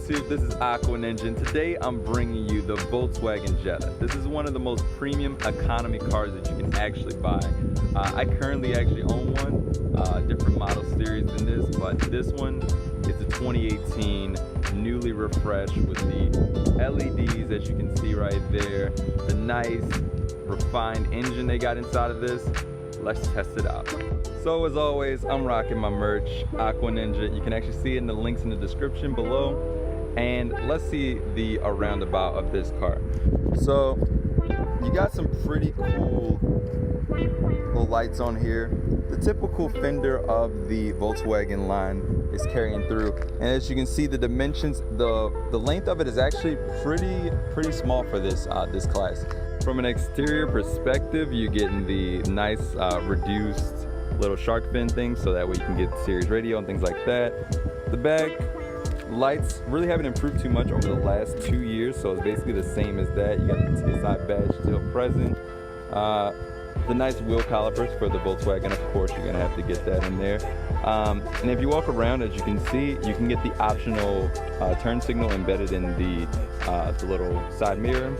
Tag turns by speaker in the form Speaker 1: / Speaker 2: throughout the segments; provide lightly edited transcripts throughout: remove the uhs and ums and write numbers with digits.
Speaker 1: YouTube, this is AcquaNINJA, and today I'm bringing you the Volkswagen Jetta. This is one of the most premium economy cars that you can actually buy. I currently actually own one, different model series than this, but this one is a 2018, newly refreshed with the LEDs that you can see right there, the nice refined engine they got inside of this. Let's test it out. So as always, I'm rocking my merch, AcquaNINJA. You can actually see it in the links in the description below. And let's see the roundabout of this car. So you got some pretty cool little lights on here. The typical fender of the Volkswagen line is carrying through. And as you can see, the dimensions, the length of it is actually pretty small for this this class. From an exterior perspective, you're getting the nice reduced little shark fin thing, so that way you can get series radio and things like that. The back lights really haven't improved too much over the last 2 years, so it's basically the same as that. You got the TSI badge still present. The nice wheel calipers for the Volkswagen, of course, you're gonna have to get that in there. And if you walk around, as you can see, you can get the optional turn signal embedded in the little side mirror.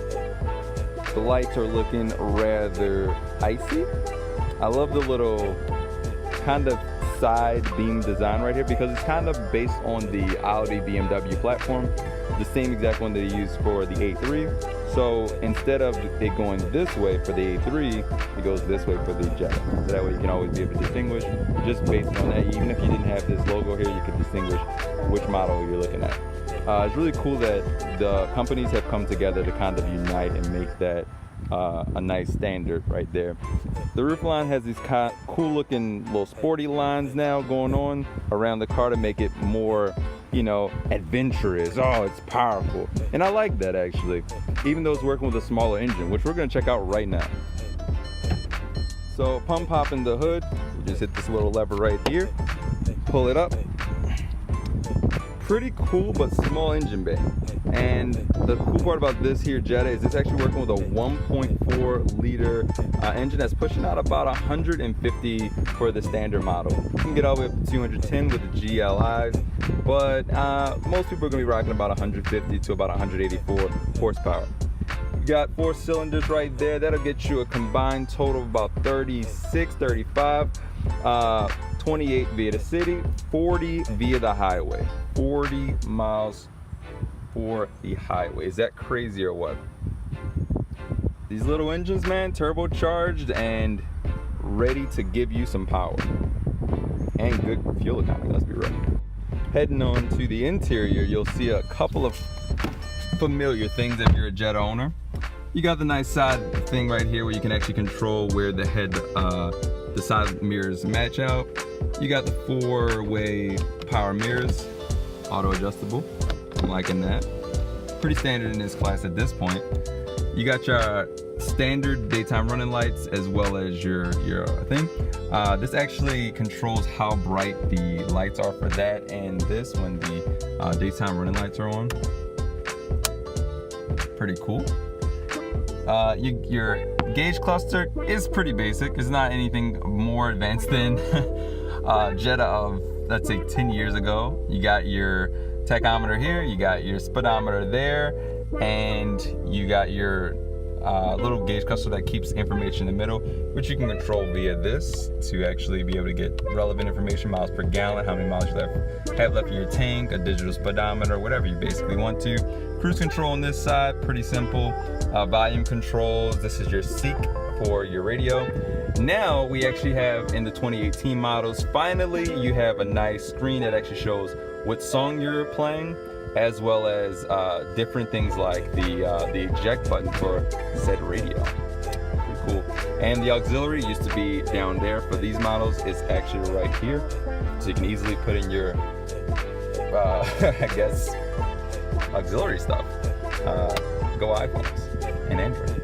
Speaker 1: The lights are looking rather icy. I love the little kind of side beam design right here because it's kind of based on the Audi BMW platform, the same exact one that they use for the A3. So instead of it going this way for the A3, it goes this way for the Jetta. So that way you can always be able to distinguish just based on that. Even if you didn't have this logo here, you could distinguish which model you're looking at. It's really cool that the companies have come together to kind of unite and make that a nice standard right there. The roof line has these cool looking little sporty lines now going on around the car to make it more, you know, adventurous. Oh, it's powerful. And I like that actually, even though it's working with a smaller engine, which we're gonna check out right now. So pump popping the hood, we just hit this little lever right here, pull it up. Pretty cool but small engine bay. And the cool part about this here Jetta is it's actually working with a 1.4 liter engine that's pushing out about 150 for the standard model. You can get all the way up to 210 with the GLIs, but most people are going to be rocking about 150 to about 184 horsepower. You got 4 cylinders right there. That'll get you a combined total of about 36, 35. 28 via the city, 40 via the highway. 40 miles for the highway. Is that crazy or what? These little engines, man, turbocharged and ready to give you some power. And good fuel economy, let's be real. Heading on to the interior, you'll see a couple of familiar things if you're a Jetta owner. You got the nice side thing right here where you can actually control where the head, the side mirrors match out. You got the 4-way power mirrors, auto adjustable. I'm liking that. Pretty standard in this class at this point. You got your standard daytime running lights as well as your thing. This actually controls how bright the lights are for that and this when the daytime running lights are on. Pretty cool. Your gauge cluster is pretty basic. It's not anything more advanced than Jetta of, let's say, 10 years ago. You got your tachometer here, you got your speedometer there, and you got your little gauge cluster that keeps information in the middle, which you can control via this to actually be able to get relevant information, miles per gallon, how many miles you have left in your tank, a digital speedometer, whatever you basically want to. Cruise control on this side, pretty simple. Volume controls, this is your seek for your radio. Now we actually have in the 2018 models, finally you have a nice screen that actually shows what song you're playing, as well as different things like the eject button for said radio. Pretty cool. And the auxiliary used to be down there. For these models, it's actually right here, so you can easily put in your I guess auxiliary stuff. Go iPhones and Android.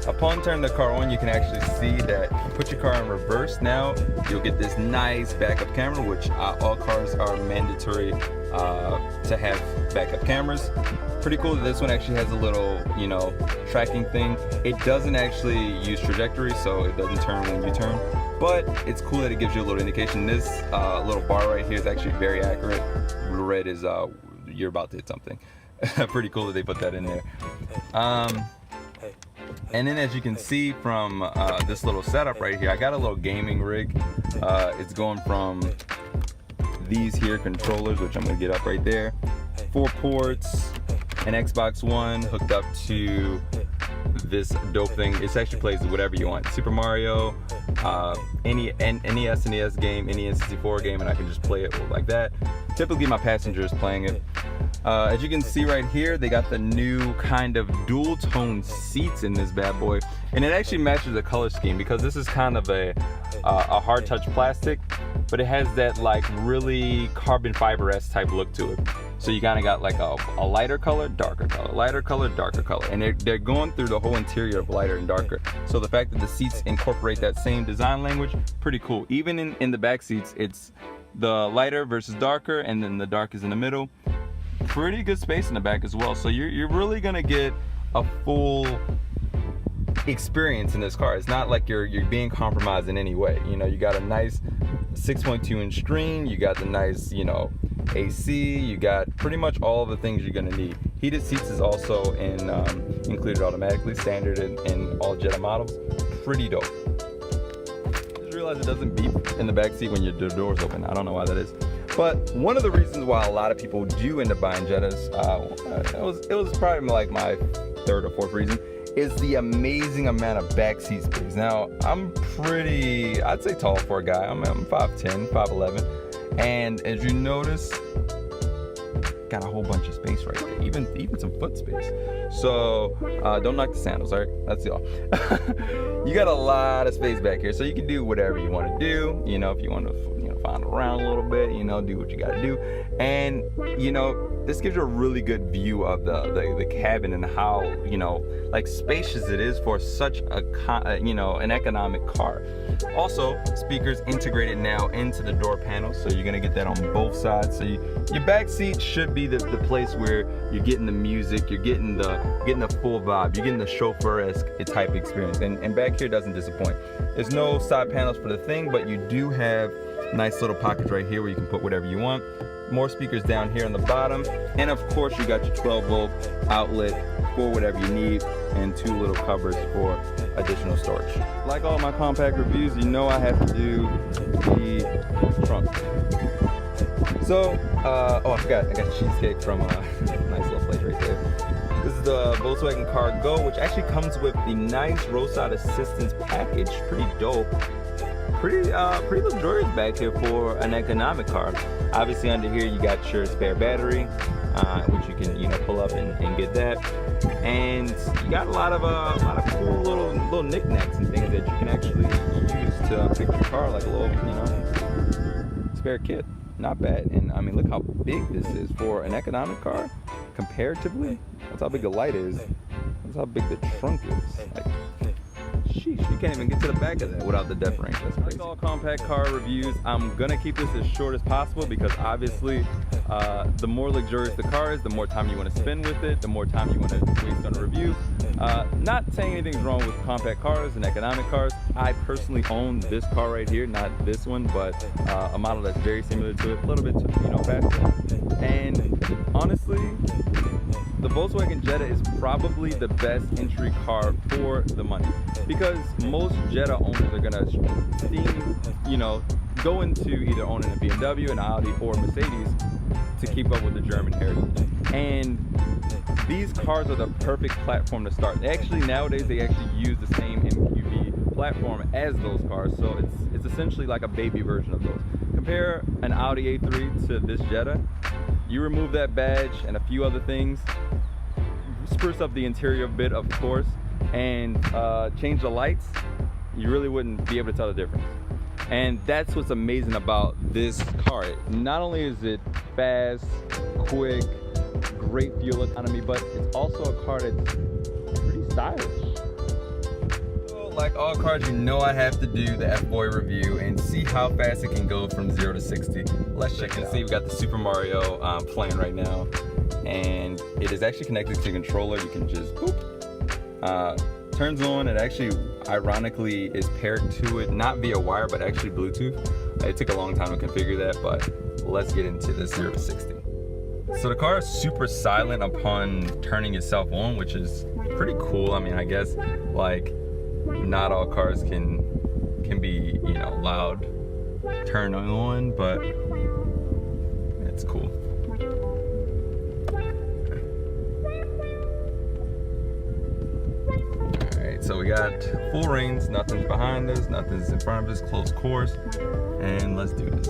Speaker 1: Upon turning the car on, you can actually see that if you put your car in reverse now, you'll get this nice backup camera, which all cars are mandatory to have backup cameras. Pretty cool that this one actually has a little, you know, tracking thing. It doesn't actually use trajectory, so it doesn't turn when you turn, but it's cool that it gives you a little indication. This little bar right here is actually very accurate. The red is you're about to hit something. Pretty cool that they put that in there. And then as you can see from this little setup right here, I got a little gaming rig. It's going from these here controllers, which I'm gonna get up right there, 4 ports, an Xbox One hooked up to this dope thing. It actually plays whatever you want. Super Mario, any SNES game, any N64 game, and I can just play it like that. Typically my passenger is playing it. As you can see right here, they got the new kind of dual tone seats in this bad boy, and it actually matches the color scheme because this is kind of a hard touch plastic, but it has that like really carbon fiber-esque type look to it. So you kind of got like a lighter color, darker color, lighter color, darker color, and they're going through the whole interior of lighter and darker. So the fact that the seats incorporate that same design language, pretty cool. Even in the back seats, it's the lighter versus darker, and then the dark is in the middle. Pretty good space in the back as well. So you're really gonna get a full experience in this car. It's not like you're being compromised in any way. You know, you got a nice 6.2-inch screen, you got the nice, you know, AC, you got pretty much all the things you're gonna need. Heated seats is also included automatically, standard in all Jetta models. Pretty dope. Just realized it doesn't beep in the back seat when your door's open. I don't know why that is. But one of the reasons why a lot of people do end up buying Jettas, it was probably like my 3rd or 4th reason, is the amazing amount of backseat space. Now, I'm pretty, I'd say tall for a guy. I'm 5'10", 5'11", and as you notice, got a whole bunch of space right there, even some foot space. So don't knock the sandals, all right? That's all. You got a lot of space back here, so you can do whatever you want to do. You know, if you want to, find around a little bit, do what you got to do, and this gives you a really good view of the cabin and how like spacious it is for such an economic car. Also, speakers integrated now into the door panel, so you're gonna get that on both sides. So your back seat should be the place where you're getting the music, you're getting the full vibe, you're getting the chauffeur-esque type experience, and back here doesn't disappoint. There's no side panels for the thing, but you do have nice little pockets right here where you can put whatever you want. More speakers down here on the bottom, and of course you got your 12-volt outlet for whatever you need, and 2 little cupboards for additional storage. Like all my compact reviews, I have to do the trunk. So, oh, I forgot, I got cheesecake from a nice little place right there. This is the Volkswagen Cargo, which actually comes with the nice roadside assistance package. Pretty dope. Pretty luxurious back here for an economic car. Obviously under here you got your spare battery, which you can pull up and get that, and you got a lot of cool little knickknacks and things that you can actually use to fix your car, like a little spare kit. Not bad. And I mean, look how big this is for an economic car comparatively. That's how big the light is. That's how big the trunk is. Like, sheesh, you can't even get to the back of that without the depth range. That's crazy. Like all compact car reviews, I'm gonna keep this as short as possible because obviously the more luxurious the car is, the more time you want to spend with it, the more time you want to waste on a review. Not saying anything's wrong with compact cars and economic cars. I personally own this car right here, not this one, but a model that's very similar to it, a little bit faster. And honestly, the Volkswagen Jetta is probably the best entry car for the money, because most Jetta owners are gonna go into either owning a BMW, an Audi, or Mercedes to keep up with the German heritage. And these cars are the perfect platform to start. Nowadays they actually use the same MQB platform as those cars, so it's essentially like a baby version of those. Compare an Audi A3 to this Jetta. You remove that badge and a few other things, spruce up the interior a bit, of course, and change the lights, you really wouldn't be able to tell the difference. And that's what's amazing about this car. Not only is it fast, quick, great fuel economy, but it's also a car that's pretty stylish. So, like all cars, I have to do the F-Boy review and see how fast it can go from 0 to 60. Let's check and see. We got the Super Mario playing right now, and it is actually connected to the controller. You can just boop. Turns on. It actually ironically is paired to it, not via wire, but actually Bluetooth. It took a long time to configure that, but let's get into this 0 to 60. So the car is super silent upon turning itself on, which is pretty cool. I mean, I guess like not all cars can be, you know, loud turn on, but it's cool. Alright, so we got full reins, nothing's behind us, nothing's in front of us, closed course, and let's do this.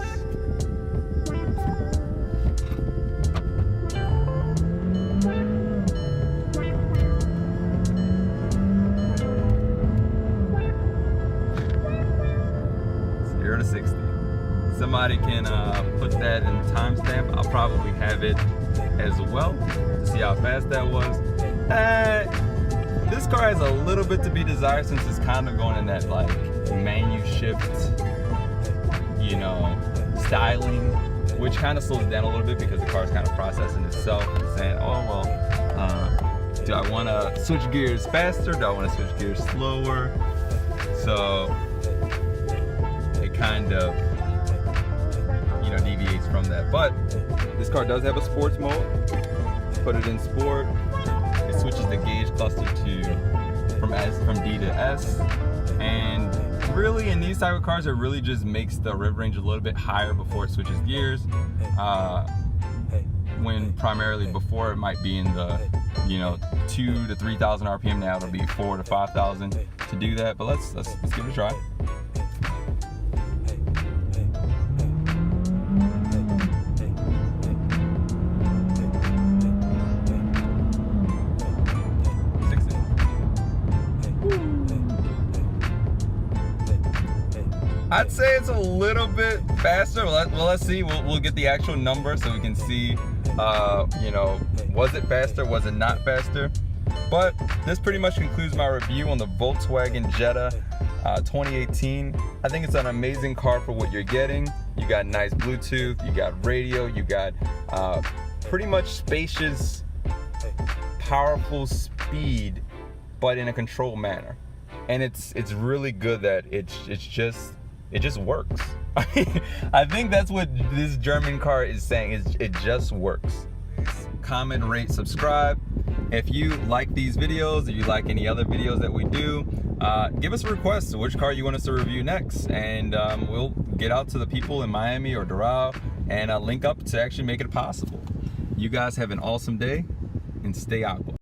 Speaker 1: To 60. Somebody can put that in timestamp. I'll probably have it as well to see how fast that was. This car has a little bit to be desired since it's kind of going in that like menu shift, you know, styling, which kind of slows down a little bit because the car is kind of processing itself and saying, oh well, do I want to switch gears faster? Do I want to switch gears slower? So kind of, you know, deviates from that. But this car does have a sports mode. Put it in sport, it switches the gauge cluster to from D to S, and really in these type of cars it really just makes the rev range a little bit higher before it switches gears, when primarily before it might be in the, you know, 2,000 to 3,000 RPM. Now it'll be 4,000 to 5,000 to do that. But let's give it a try. I'd say it's a little bit faster. Well, let's see. We'll get the actual number so we can see, you know, was it faster, was it not faster? But this pretty much concludes my review on the Volkswagen Jetta 2018. I think it's an amazing car for what you're getting. You got nice Bluetooth, you got radio, you got pretty much spacious, powerful speed, but in a controlled manner. And it's really good that it just works. I think that's what this German car is saying, is it just works. Comment, rate, subscribe. If you like these videos, if you like any other videos that we do, give us a request of which car you want us to review next, and we'll get out to the people in Miami or Doral and link up to actually make it possible. You guys have an awesome day and stay aqua.